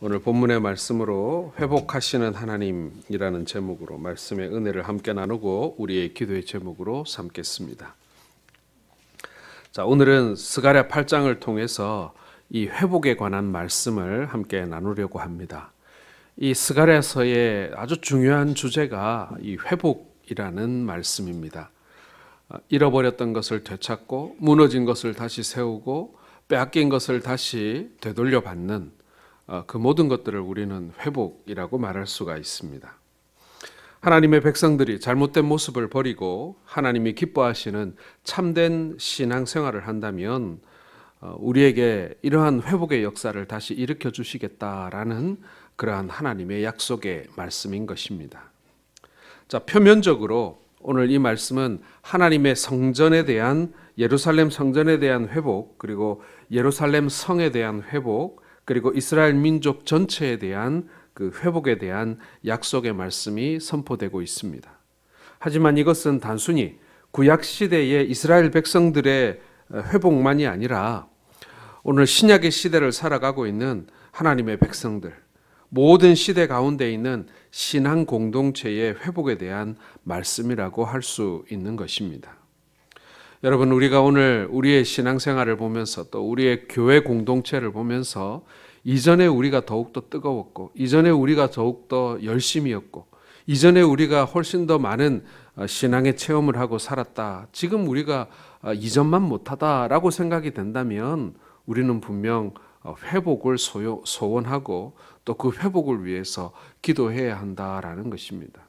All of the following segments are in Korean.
오늘 본문의 말씀으로 회복하시는 하나님이라는 제목으로 말씀의 은혜를 함께 나누고 우리의 기도의 제목으로 삼겠습니다. 자, 오늘은 스가랴 8장을 통해서 이 회복에 관한 말씀을 함께 나누려고 합니다. 이 스가랴서의 아주 중요한 주제가 이 회복이라는 말씀입니다. 잃어버렸던 것을 되찾고 무너진 것을 다시 세우고 빼앗긴 것을 다시 되돌려 받는 그 모든 것들을 우리는 회복이라고 말할 수가 있습니다. 하나님의 백성들이 잘못된 모습을 버리고 하나님이 기뻐하시는 참된 신앙생활을 한다면 우리에게 이러한 회복의 역사를 다시 일으켜 주시겠다라는 그러한 하나님의 약속의 말씀인 것입니다. 자, 표면적으로 오늘 이 말씀은 하나님의 성전에 대한, 예루살렘 성전에 대한 회복, 그리고 예루살렘 성에 대한 회복, 그리고 이스라엘 민족 전체에 대한 그 회복에 대한 약속의 말씀이 선포되고 있습니다. 하지만 이것은 단순히 구약 시대의 이스라엘 백성들의 회복만이 아니라 오늘 신약의 시대를 살아가고 있는 하나님의 백성들, 모든 시대 가운데 있는 신앙 공동체의 회복에 대한 말씀이라고 할 수 있는 것입니다. 여러분, 우리가 오늘 우리의 신앙생활을 보면서 또 우리의 교회 공동체를 보면서 이전에 우리가 더욱더 뜨거웠고, 이전에 우리가 더욱더 열심이었고, 이전에 우리가 훨씬 더 많은 신앙의 체험을 하고 살았다, 지금 우리가 이전만 못하다라고 생각이 된다면 우리는 분명 회복을 소원하고 또 그 회복을 위해서 기도해야 한다라는 것입니다.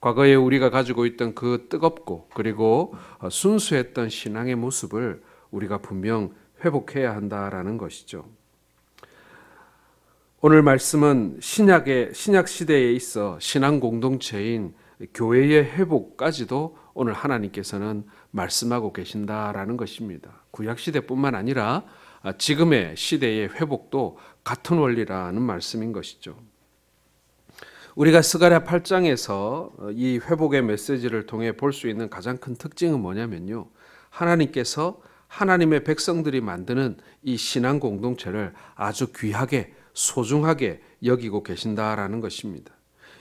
과거에 우리가 가지고 있던 그 뜨겁고 그리고 순수했던 신앙의 모습을 우리가 분명 회복해야 한다라는 것이죠. 오늘 말씀은 신약 시대에 있어 신앙 공동체인 교회의 회복까지도 오늘 하나님께서는 말씀하고 계신다라는 것입니다. 구약 시대뿐만 아니라 지금의 시대의 회복도 같은 원리라는 말씀인 것이죠. 우리가 스가랴 8장에서 이 회복의 메시지를 통해 볼 수 있는 가장 큰 특징은 뭐냐면요, 하나님께서 하나님의 백성들이 만드는 이 신앙 공동체를 아주 귀하게 소중하게 여기고 계신다라는 것입니다.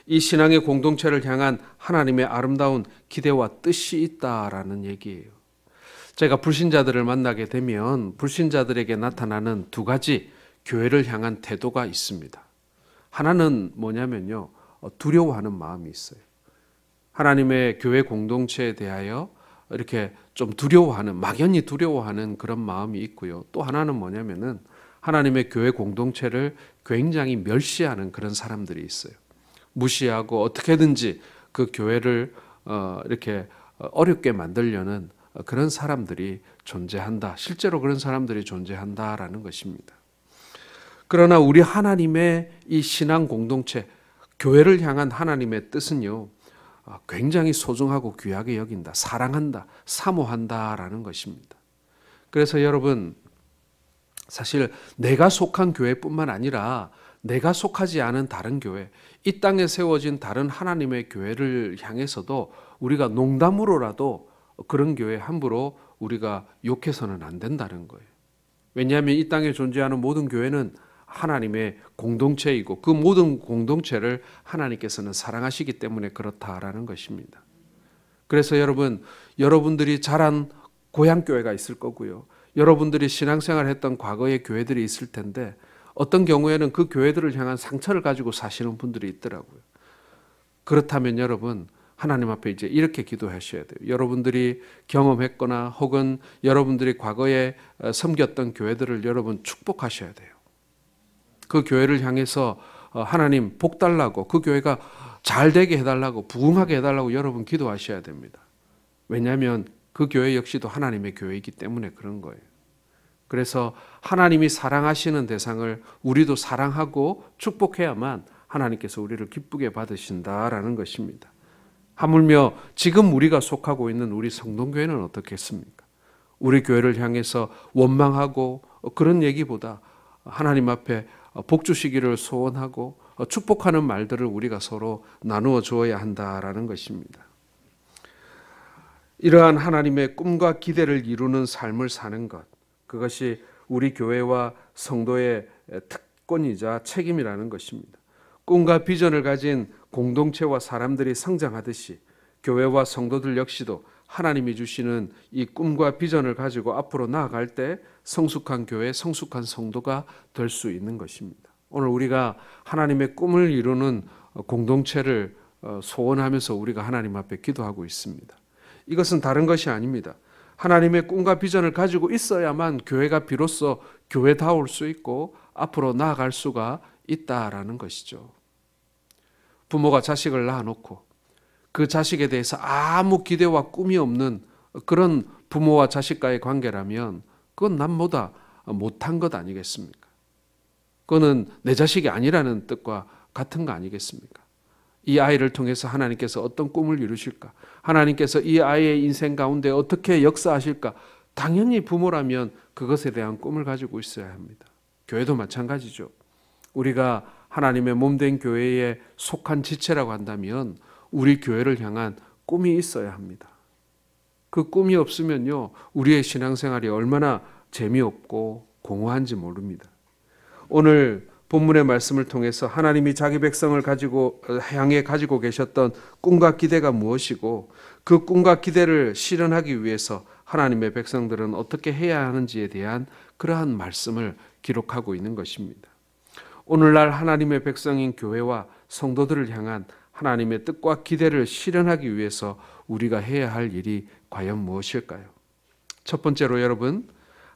이 신앙의 공동체를 향한 하나님의 아름다운 기대와 뜻이 있다라는 얘기예요. 제가 불신자들을 만나게 되면 불신자들에게 나타나는 두 가지 교회를 향한 태도가 있습니다. 하나는 뭐냐면요, 두려워하는 마음이 있어요. 하나님의 교회 공동체에 대하여 이렇게 좀 두려워하는, 막연히 두려워하는 그런 마음이 있고요. 또 하나는 뭐냐면은 하나님의 교회 공동체를 굉장히 멸시하는 그런 사람들이 있어요. 무시하고 어떻게든지 그 교회를 이렇게 어렵게 만들려는 그런 사람들이 존재한다. 실제로 그런 사람들이 존재한다라는 것입니다. 그러나 우리 하나님의 이 신앙 공동체, 교회를 향한 하나님의 뜻은요, 굉장히 소중하고 귀하게 여긴다, 사랑한다, 사모한다라는 것입니다. 그래서 여러분, 사실 내가 속한 교회뿐만 아니라 내가 속하지 않은 다른 교회, 이 땅에 세워진 다른 하나님의 교회를 향해서도 우리가 농담으로라도 그런 교회 함부로 우리가 욕해서는 안 된다는 거예요. 왜냐하면 이 땅에 존재하는 모든 교회는 하나님의 공동체이고 그 모든 공동체를 하나님께서는 사랑하시기 때문에 그렇다라는 것입니다. 그래서 여러분, 여러분들이 자란 고향교회가 있을 거고요. 여러분들이 신앙생활을 했던 과거의 교회들이 있을 텐데 어떤 경우에는 그 교회들을 향한 상처를 가지고 사시는 분들이 있더라고요. 그렇다면 여러분, 하나님 앞에 이제 이렇게 기도하셔야 돼요. 여러분들이 경험했거나 혹은 여러분들이 과거에 섬겼던 교회들을 여러분 축복하셔야 돼요. 그 교회를 향해서 하나님 복 달라고, 그 교회가 잘 되게 해달라고, 부흥하게 해달라고 여러분 기도하셔야 됩니다. 왜냐하면 그 교회 역시도 하나님의 교회이기 때문에 그런 거예요. 그래서 하나님이 사랑하시는 대상을 우리도 사랑하고 축복해야만 하나님께서 우리를 기쁘게 받으신다라는 것입니다. 하물며 지금 우리가 속하고 있는 우리 성동교회는 어떻겠습니까? 우리 교회를 향해서 원망하고 그런 얘기보다 하나님 앞에 복 주시기를 소원하고 축복하는 말들을 우리가 서로 나누어 주어야 한다라는 것입니다. 이러한 하나님의 꿈과 기대를 이루는 삶을 사는 것, 그것이 우리 교회와 성도의 특권이자 책임이라는 것입니다. 꿈과 비전을 가진 공동체와 사람들이 성장하듯이 교회와 성도들 역시도 하나님이 주시는 이 꿈과 비전을 가지고 앞으로 나아갈 때 성숙한 교회, 성숙한 성도가 될 수 있는 것입니다. 오늘 우리가 하나님의 꿈을 이루는 공동체를 소원하면서 우리가 하나님 앞에 기도하고 있습니다. 이것은 다른 것이 아닙니다. 하나님의 꿈과 비전을 가지고 있어야만 교회가 비로소 교회다울 수 있고 앞으로 나아갈 수가 있다라는 것이죠. 부모가 자식을 낳아놓고 그 자식에 대해서 아무 기대와 꿈이 없는 그런 부모와 자식과의 관계라면 그건 남보다 못한 것 아니겠습니까? 그거는 내 자식이 아니라는 뜻과 같은 거 아니겠습니까? 이 아이를 통해서 하나님께서 어떤 꿈을 이루실까? 하나님께서 이 아이의 인생 가운데 어떻게 역사하실까? 당연히 부모라면 그것에 대한 꿈을 가지고 있어야 합니다. 교회도 마찬가지죠. 우리가 하나님의 몸된 교회에 속한 지체라고 한다면 우리 교회를 향한 꿈이 있어야 합니다. 그 꿈이 없으면요, 우리의 신앙생활이 얼마나 재미없고 공허한지 모릅니다. 오늘 본문의 말씀을 통해서 하나님이 자기 백성을 향해 가지고 계셨던 꿈과 기대가 무엇이고 그 꿈과 기대를 실현하기 위해서 하나님의 백성들은 어떻게 해야 하는지에 대한 그러한 말씀을 기록하고 있는 것입니다. 오늘날 하나님의 백성인 교회와 성도들을 향한 하나님의 뜻과 기대를 실현하기 위해서 우리가 해야 할 일이 과연 무엇일까요? 첫 번째로 여러분,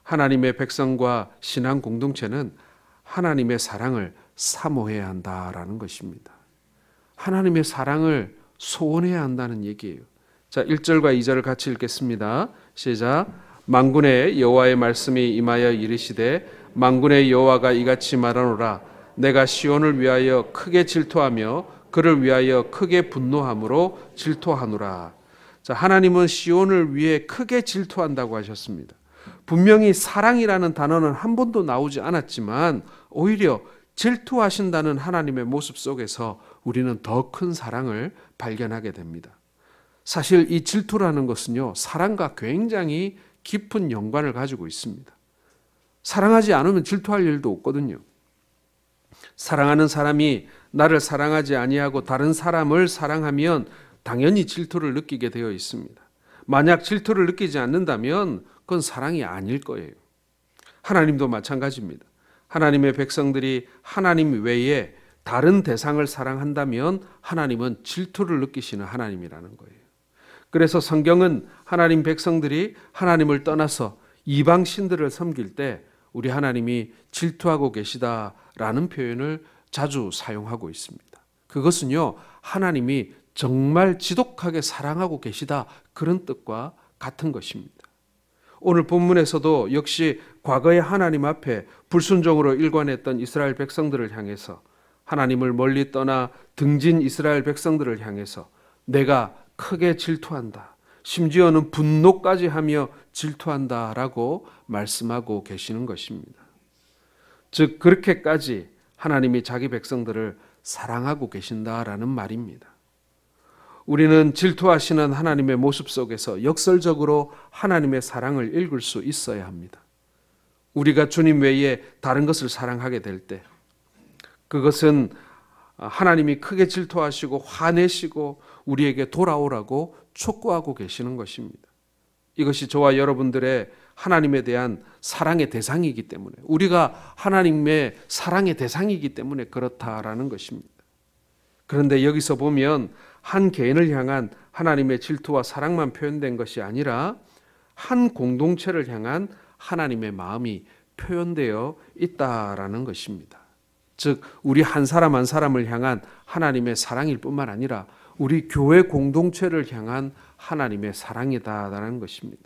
하나님의 백성과 신앙 공동체는 하나님의 사랑을 사모해야 한다라는 것입니다. 하나님의 사랑을 소원해야 한다는 얘기예요. 자, 1절과 2절을 같이 읽겠습니다. 시작. 만군의 여호와의 말씀이 임하여 이르시되 만군의 여호와가 이같이 말하노라 내가 시온을 위하여 크게 질투하며 그를 위하여 크게 분노함으로 질투하노라. 자, 하나님은 시온을 위해 크게 질투한다고 하셨습니다. 분명히 사랑이라는 단어는 한 번도 나오지 않았지만 오히려 질투하신다는 하나님의 모습 속에서 우리는 더 큰 사랑을 발견하게 됩니다. 사실 이 질투라는 것은요, 사랑과 굉장히 깊은 연관을 가지고 있습니다. 사랑하지 않으면 질투할 일도 없거든요. 사랑하는 사람이 나를 사랑하지 아니하고 다른 사람을 사랑하면 당연히 질투를 느끼게 되어 있습니다. 만약 질투를 느끼지 않는다면 그건 사랑이 아닐 거예요. 하나님도 마찬가지입니다. 하나님의 백성들이 하나님 외에 다른 대상을 사랑한다면 하나님은 질투를 느끼시는 하나님이라는 거예요. 그래서 성경은 하나님 백성들이 하나님을 떠나서 이방 신들을 섬길 때 우리 하나님이 질투하고 계시다라는 표현을 자주 사용하고 있습니다. 그것은요, 하나님이 정말 지독하게 사랑하고 계시다 그런 뜻과 같은 것입니다. 오늘 본문에서도 역시 과거의 하나님 앞에 불순종으로 일관했던 이스라엘 백성들을 향해서 하나님을 멀리 떠나 등진 이스라엘 백성들을 향해서 내가 크게 질투한다. 심지어는 분노까지 하며 질투한다라고 말씀하고 계시는 것입니다. 즉 그렇게까지 하나님이 자기 백성들을 사랑하고 계신다라는 말입니다. 우리는 질투하시는 하나님의 모습 속에서 역설적으로 하나님의 사랑을 읽을 수 있어야 합니다. 우리가 주님 외에 다른 것을 사랑하게 될 때 그것은 하나님이 크게 질투하시고 화내시고 우리에게 돌아오라고 촉구하고 계시는 것입니다. 이것이 저와 여러분들의 하나님에 대한 사랑의 대상이기 때문에 우리가 하나님의 사랑의 대상이기 때문에 그렇다라는 것입니다. 그런데 여기서 보면 한 개인을 향한 하나님의 질투와 사랑만 표현된 것이 아니라 한 공동체를 향한 하나님의 마음이 표현되어 있다라는 것입니다. 즉 우리 한 사람 한 사람을 향한 하나님의 사랑일 뿐만 아니라 우리 교회 공동체를 향한 하나님의 사랑이다라는 것입니다.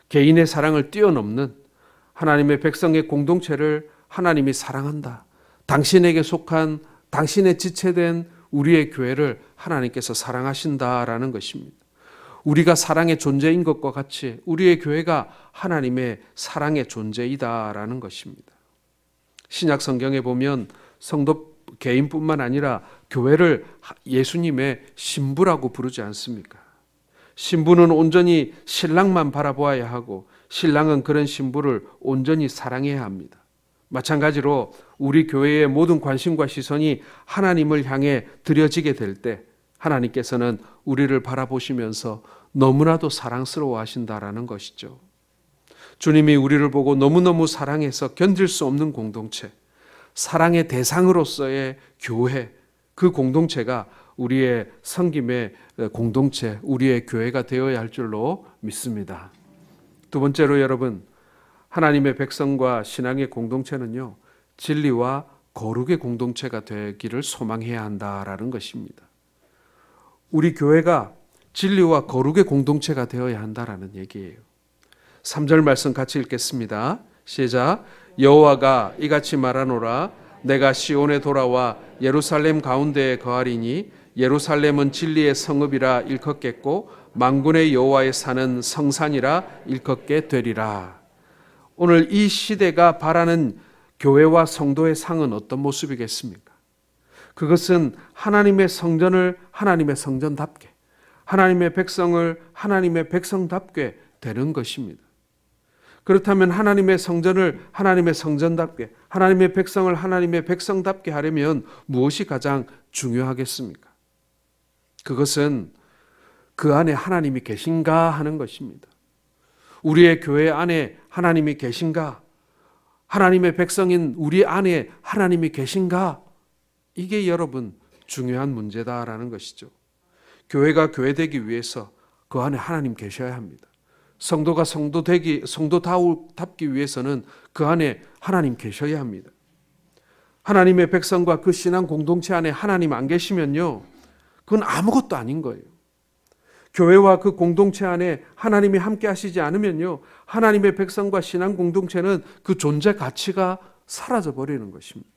개인의 사랑을 뛰어넘는 하나님의 백성의 공동체를 하나님이 사랑한다. 당신에게 속한 당신의 지체된 우리의 교회를 하나님께서 사랑하신다라는 것입니다. 우리가 사랑의 존재인 것과 같이 우리의 교회가 하나님의 사랑의 존재이다라는 것입니다. 신약 성경에 보면 성도 개인뿐만 아니라 교회를 예수님의 신부라고 부르지 않습니까? 신부는 온전히 신랑만 바라보아야 하고 신랑은 그런 신부를 온전히 사랑해야 합니다. 마찬가지로 우리 교회의 모든 관심과 시선이 하나님을 향해 드려지게 될 때 하나님께서는 우리를 바라보시면서 너무나도 사랑스러워 하신다라는 것이죠. 주님이 우리를 보고 너무너무 사랑해서 견딜 수 없는 공동체, 사랑의 대상으로서의 교회, 그 공동체가 우리의 섬김의 공동체, 우리의 교회가 되어야 할 줄로 믿습니다. 두 번째로 여러분, 하나님의 백성과 신앙의 공동체는요, 진리와 거룩의 공동체가 되기를 소망해야 한다라는 것입니다. 우리 교회가 진리와 거룩의 공동체가 되어야 한다라는 얘기예요. 3절 말씀 같이 읽겠습니다. 시작. 여호와가 이같이 말하노라. 내가 시온에 돌아와 예루살렘 가운데에 거하리니 예루살렘은 진리의 성읍이라 일컫겠고 만군의 여호와의 산은 성산이라 일컫게 되리라. 오늘 이 시대가 바라는 교회와 성도의 상은 어떤 모습이겠습니까? 그것은 하나님의 성전을 하나님의 성전답게, 하나님의 백성을 하나님의 백성답게 되는 것입니다. 그렇다면 하나님의 성전을 하나님의 성전답게, 하나님의 백성을 하나님의 백성답게 하려면 무엇이 가장 중요하겠습니까? 그것은 그 안에 하나님이 계신가 하는 것입니다. 우리의 교회 안에 하나님이 계신가? 하나님의 백성인 우리 안에 하나님이 계신가? 이게 여러분 중요한 문제다라는 것이죠. 교회가 교회되기 위해서 그 안에 하나님 계셔야 합니다. 성도가 성도답기 위해서는 그 안에 하나님 계셔야 합니다. 하나님의 백성과 그 신앙 공동체 안에 하나님 안 계시면요, 그건 아무것도 아닌 거예요. 교회와 그 공동체 안에 하나님이 함께 하시지 않으면요, 하나님의 백성과 신앙 공동체는 그 존재 가치가 사라져 버리는 것입니다.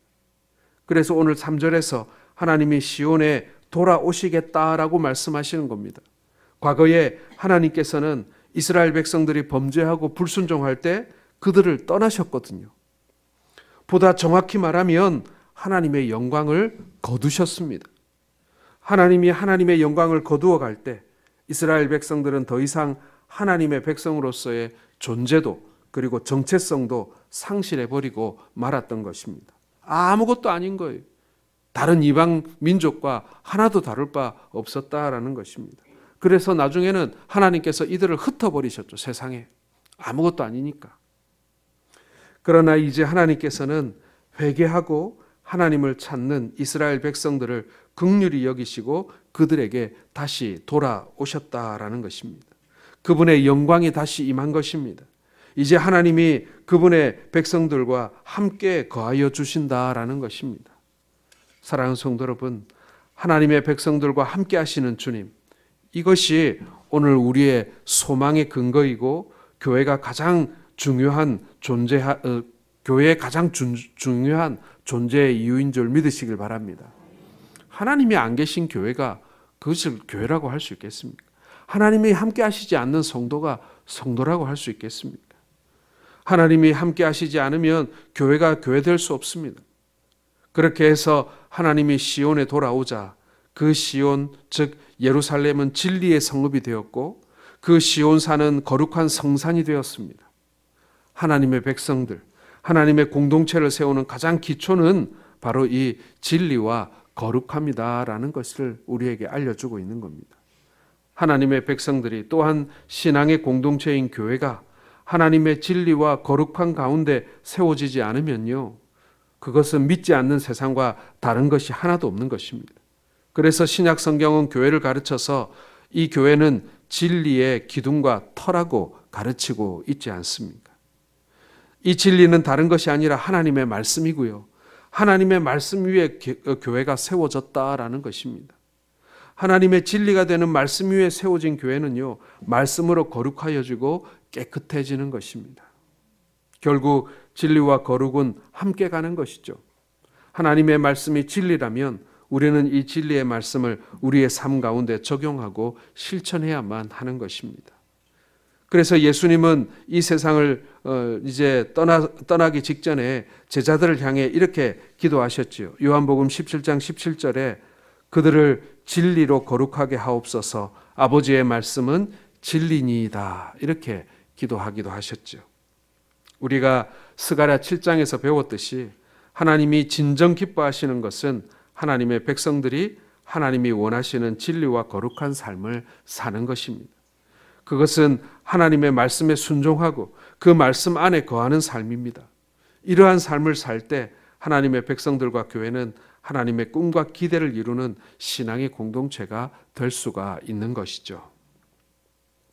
그래서 오늘 3절에서 하나님이 시온에 돌아오시겠다라고 말씀하시는 겁니다. 과거에 하나님께서는 이스라엘 백성들이 범죄하고 불순종할 때 그들을 떠나셨거든요. 보다 정확히 말하면 하나님의 영광을 거두셨습니다. 하나님이 하나님의 영광을 거두어 갈 때 이스라엘 백성들은 더 이상 하나님의 백성으로서의 존재도 그리고 정체성도 상실해버리고 말았던 것입니다. 아무것도 아닌 거예요. 다른 이방 민족과 하나도 다를 바 없었다라는 것입니다. 그래서 나중에는 하나님께서 이들을 흩어버리셨죠. 세상에. 아무것도 아니니까. 그러나 이제 하나님께서는 회개하고 하나님을 찾는 이스라엘 백성들을 긍휼히 여기시고 그들에게 다시 돌아오셨다라는 것입니다. 그분의 영광이 다시 임한 것입니다. 이제 하나님이 그분의 백성들과 함께 거하여 주신다라는 것입니다. 사랑하는 성도 여러분, 하나님의 백성들과 함께 하시는 주님, 이것이 오늘 우리의 소망의 근거이고 교회가 가장 중요한 교회의 가장 중요한 존재의 이유인 줄 믿으시길 바랍니다. 하나님이 안 계신 교회가 그것을 교회라고 할 수 있겠습니까? 하나님이 함께 하시지 않는 성도가 성도라고 할 수 있겠습니까? 하나님이 함께 하시지 않으면 교회가 교회될 수 없습니다. 그렇게 해서 하나님이 시온에 돌아오자 그 시온, 즉 예루살렘은 진리의 성읍이 되었고 그 시온산은 거룩한 성산이 되었습니다. 하나님의 백성들, 하나님의 공동체를 세우는 가장 기초는 바로 이 진리와 거룩함이다라는 것을 우리에게 알려주고 있는 겁니다. 하나님의 백성들이 또한 신앙의 공동체인 교회가 하나님의 진리와 거룩한 가운데 세워지지 않으면요, 그것은 믿지 않는 세상과 다른 것이 하나도 없는 것입니다. 그래서 신약 성경은 교회를 가르쳐서 이 교회는 진리의 기둥과 터라고 가르치고 있지 않습니까? 이 진리는 다른 것이 아니라 하나님의 말씀이고요. 하나님의 말씀 위에 교회가 세워졌다라는 것입니다. 하나님의 진리가 되는 말씀 위에 세워진 교회는요, 말씀으로 거룩하여지고 깨끗해지는 것입니다. 결국 진리와 거룩은 함께 가는 것이죠. 하나님의 말씀이 진리라면 우리는 이 진리의 말씀을 우리의 삶 가운데 적용하고 실천해야만 하는 것입니다. 그래서 예수님은 이 세상을 이제 떠나기 직전에 제자들을 향해 이렇게 기도하셨지요. 요한복음 17장 17절에 그들을 진리로 거룩하게 하옵소서, 아버지의 말씀은 진리니이다, 이렇게 기도하기도 하셨죠. 우리가 스가랴 7장에서 배웠듯이 하나님이 진정 기뻐하시는 것은 하나님의 백성들이 하나님이 원하시는 진리와 거룩한 삶을 사는 것입니다. 그것은 하나님의 말씀에 순종하고 그 말씀 안에 거하는 삶입니다. 이러한 삶을 살 때 하나님의 백성들과 교회는 하나님의 꿈과 기대를 이루는 신앙의 공동체가 될 수가 있는 것이죠.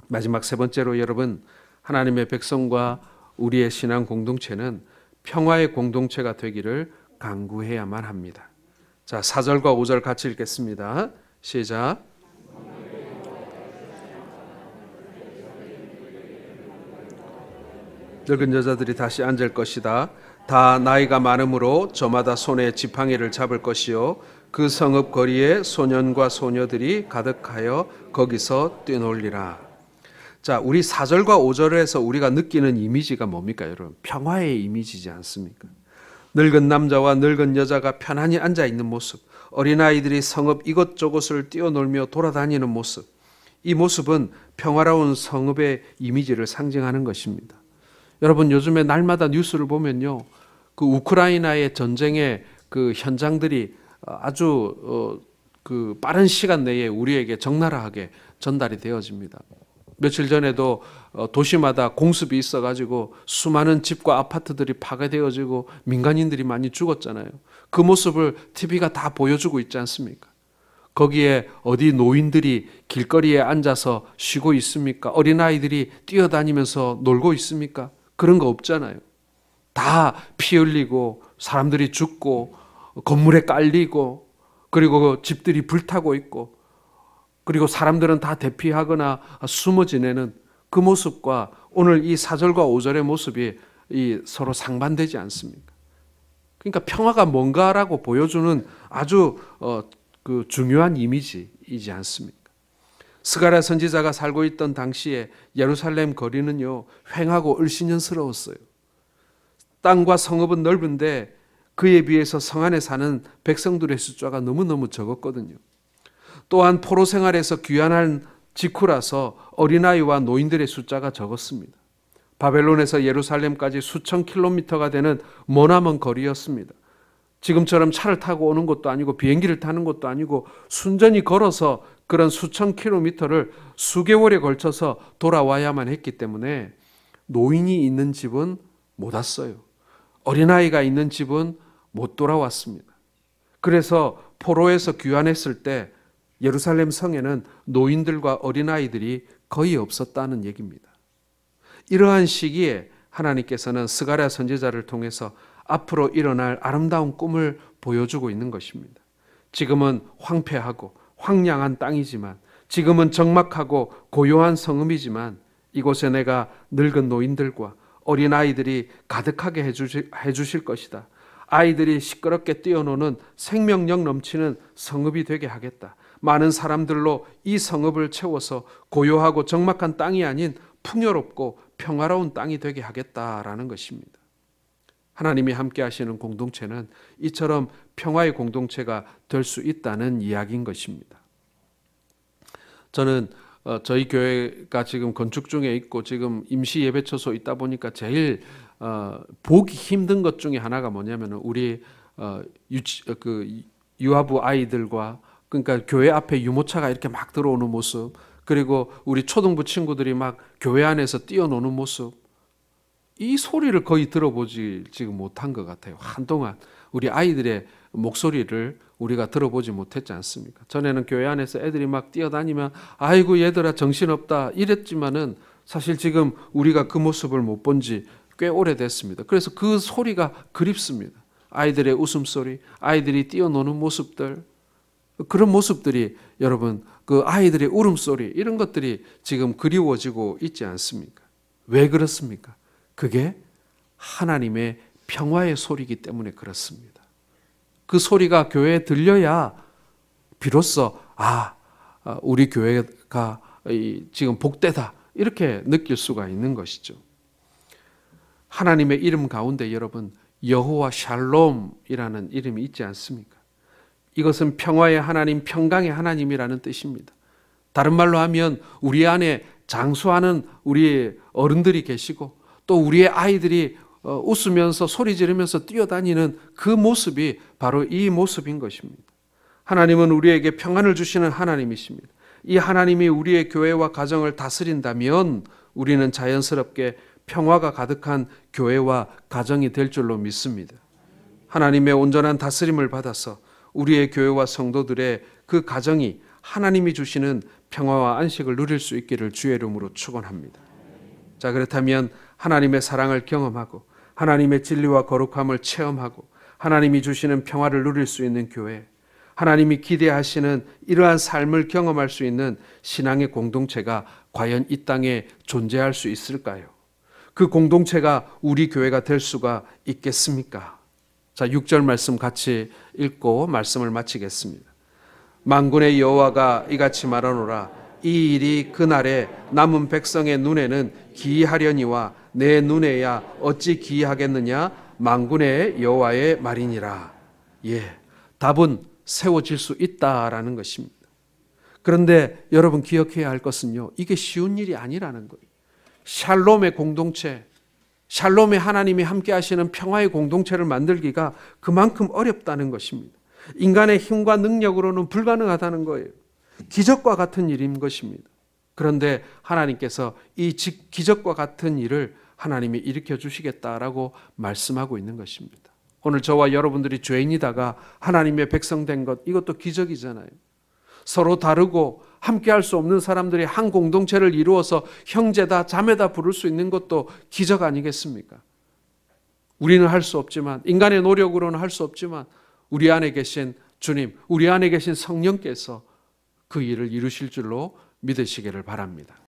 마지막 세 번째로 여러분, 하나님의 백성과 우리의 신앙 공동체는 평화의 공동체가 되기를 간구해야만 합니다. 자, 4절과 5절 같이 읽겠습니다. 시작. 늙은 여자들이 다시 앉을 것이다. 다 나이가 많으므로 저마다 손에 지팡이를 잡을 것이요 그 성읍 거리에 소년과 소녀들이 가득하여 거기서 뛰놀리라. 자, 우리 4절과 5절에서 우리가 느끼는 이미지가 뭡니까, 여러분? 평화의 이미지지 않습니까? 늙은 남자와 늙은 여자가 편안히 앉아 있는 모습, 어린아이들이 성읍 이것저것을 뛰어놀며 돌아다니는 모습, 이 모습은 평화로운 성읍의 이미지를 상징하는 것입니다. 여러분, 요즘에 날마다 뉴스를 보면요, 그 우크라이나의 전쟁의 그 현장들이 아주 그 빠른 시간 내에 우리에게 적나라하게 전달이 되어집니다. 며칠 전에도 도시마다 공습이 있어가지고 수많은 집과 아파트들이 파괴되어지고 민간인들이 많이 죽었잖아요. 그 모습을 TV가 다 보여주고 있지 않습니까? 거기에 어디 노인들이 길거리에 앉아서 쉬고 있습니까? 어린아이들이 뛰어다니면서 놀고 있습니까? 그런 거 없잖아요. 다 피 흘리고 사람들이 죽고 건물에 깔리고 그리고 집들이 불타고 있고 그리고 사람들은 다 대피하거나 숨어 지내는 그 모습과 오늘 이 4절과 5절의 모습이 서로 상반되지 않습니까? 그러니까 평화가 뭔가라고 보여주는 아주 그 중요한 이미지이지 않습니까? 스가랴 선지자가 살고 있던 당시에 예루살렘 거리는요, 휑하고 을씨년스러웠어요. 땅과 성읍은 넓은데 그에 비해서 성 안에 사는 백성들의 숫자가 너무너무 적었거든요. 또한 포로 생활에서 귀환한 직후라서 어린아이와 노인들의 숫자가 적었습니다. 바벨론에서 예루살렘까지 수천 킬로미터가 되는 머나먼 거리였습니다. 지금처럼 차를 타고 오는 것도 아니고 비행기를 타는 것도 아니고 순전히 걸어서 그런 수천 킬로미터를 수개월에 걸쳐서 돌아와야만 했기 때문에 노인이 있는 집은 못 왔어요. 어린아이가 있는 집은 못 돌아왔습니다. 그래서 포로에서 귀환했을 때 예루살렘 성에는 노인들과 어린아이들이 거의 없었다는 얘기입니다. 이러한 시기에 하나님께서는 스가랴 선지자를 통해서 앞으로 일어날 아름다운 꿈을 보여주고 있는 것입니다. 지금은 황폐하고 황량한 땅이지만, 지금은 적막하고 고요한 성읍이지만 이곳에 내가 늙은 노인들과 어린아이들이 가득하게 해주실 것이다. 아이들이 시끄럽게 뛰어노는 생명력 넘치는 성읍이 되게 하겠다. 많은 사람들로 이 성읍을 채워서 고요하고 적막한 땅이 아닌 풍요롭고 평화로운 땅이 되게 하겠다라는 것입니다. 하나님이 함께 하시는 공동체는 이처럼 평화의 공동체가 될 수 있다는 이야기인 것입니다. 저는 저희 교회가 지금 건축 중에 있고 지금 임시 예배처소 있다 보니까 제일 보기 힘든 것 중에 하나가 뭐냐면 우리 유아부 아이들과 그러니까 교회 앞에 유모차가 이렇게 막 들어오는 모습, 그리고 우리 초등부 친구들이 막 교회 안에서 뛰어노는 모습, 이 소리를 거의 들어보지 지금 못한 것 같아요. 한동안 우리 아이들의 목소리를 우리가 들어보지 못했지 않습니까? 전에는 교회 안에서 애들이 막 뛰어다니면 아이고 얘들아 정신없다 이랬지만은 사실 지금 우리가 그 모습을 못 본 지 꽤 오래됐습니다. 그래서 그 소리가 그립습니다. 아이들의 웃음소리, 아이들이 뛰어노는 모습들, 그런 모습들이 여러분 그 아이들의 울음소리 이런 것들이 지금 그리워지고 있지 않습니까? 왜 그렇습니까? 그게 하나님의 평화의 소리이기 때문에 그렇습니다. 그 소리가 교회에 들려야 비로소 우리 교회가 지금 복되다 이렇게 느낄 수가 있는 것이죠. 하나님의 이름 가운데 여러분 여호와 샬롬이라는 이름이 있지 않습니까? 이것은 평화의 하나님, 평강의 하나님이라는 뜻입니다. 다른 말로 하면 우리 안에 장수하는 우리 어른들이 계시고 또 우리의 아이들이 웃으면서 소리 지르면서 뛰어다니는 그 모습이 바로 이 모습인 것입니다. 하나님은 우리에게 평안을 주시는 하나님이십니다. 이 하나님이 우리의 교회와 가정을 다스린다면 우리는 자연스럽게 평화가 가득한 교회와 가정이 될 줄로 믿습니다. 하나님의 온전한 다스림을 받아서 우리의 교회와 성도들의 그 가정이 하나님이 주시는 평화와 안식을 누릴 수 있기를 주의 이름으로 축원합니다. 자, 그렇다면 하나님의 사랑을 경험하고 하나님의 진리와 거룩함을 체험하고 하나님이 주시는 평화를 누릴 수 있는 교회, 하나님이 기대하시는 이러한 삶을 경험할 수 있는 신앙의 공동체가 과연 이 땅에 존재할 수 있을까요? 그 공동체가 우리 교회가 될 수가 있겠습니까? 자, 6절 말씀 같이 읽고 말씀을 마치겠습니다. 만군의 여호와가 이같이 말하노라. 이 일이 그날에 남은 백성의 눈에는 기이하려니와 내 눈에야 어찌 기이하겠느냐? 만군의 여호와의 말이니라. 예, 답은 세워질 수 있다라는 것입니다. 그런데 여러분 기억해야 할 것은요, 이게 쉬운 일이 아니라는 거예요. 샬롬의 공동체, 샬롬의 하나님이 함께 하시는 평화의 공동체를 만들기가 그만큼 어렵다는 것입니다. 인간의 힘과 능력으로는 불가능하다는 거예요. 기적과 같은 일인 것입니다. 그런데 하나님께서 이 기적과 같은 일을 하나님이 일으켜 주시겠다라고 말씀하고 있는 것입니다. 오늘 저와 여러분들이 죄인이다가 하나님의 백성 된 것, 이것도 기적이잖아요. 서로 다르고 함께 할 수 없는 사람들이 한 공동체를 이루어서 형제다 자매다 부를 수 있는 것도 기적 아니겠습니까? 우리는 할 수 없지만, 인간의 노력으로는 할 수 없지만 우리 안에 계신 주님, 우리 안에 계신 성령께서 그 일을 이루실 줄로 믿으시기를 바랍니다.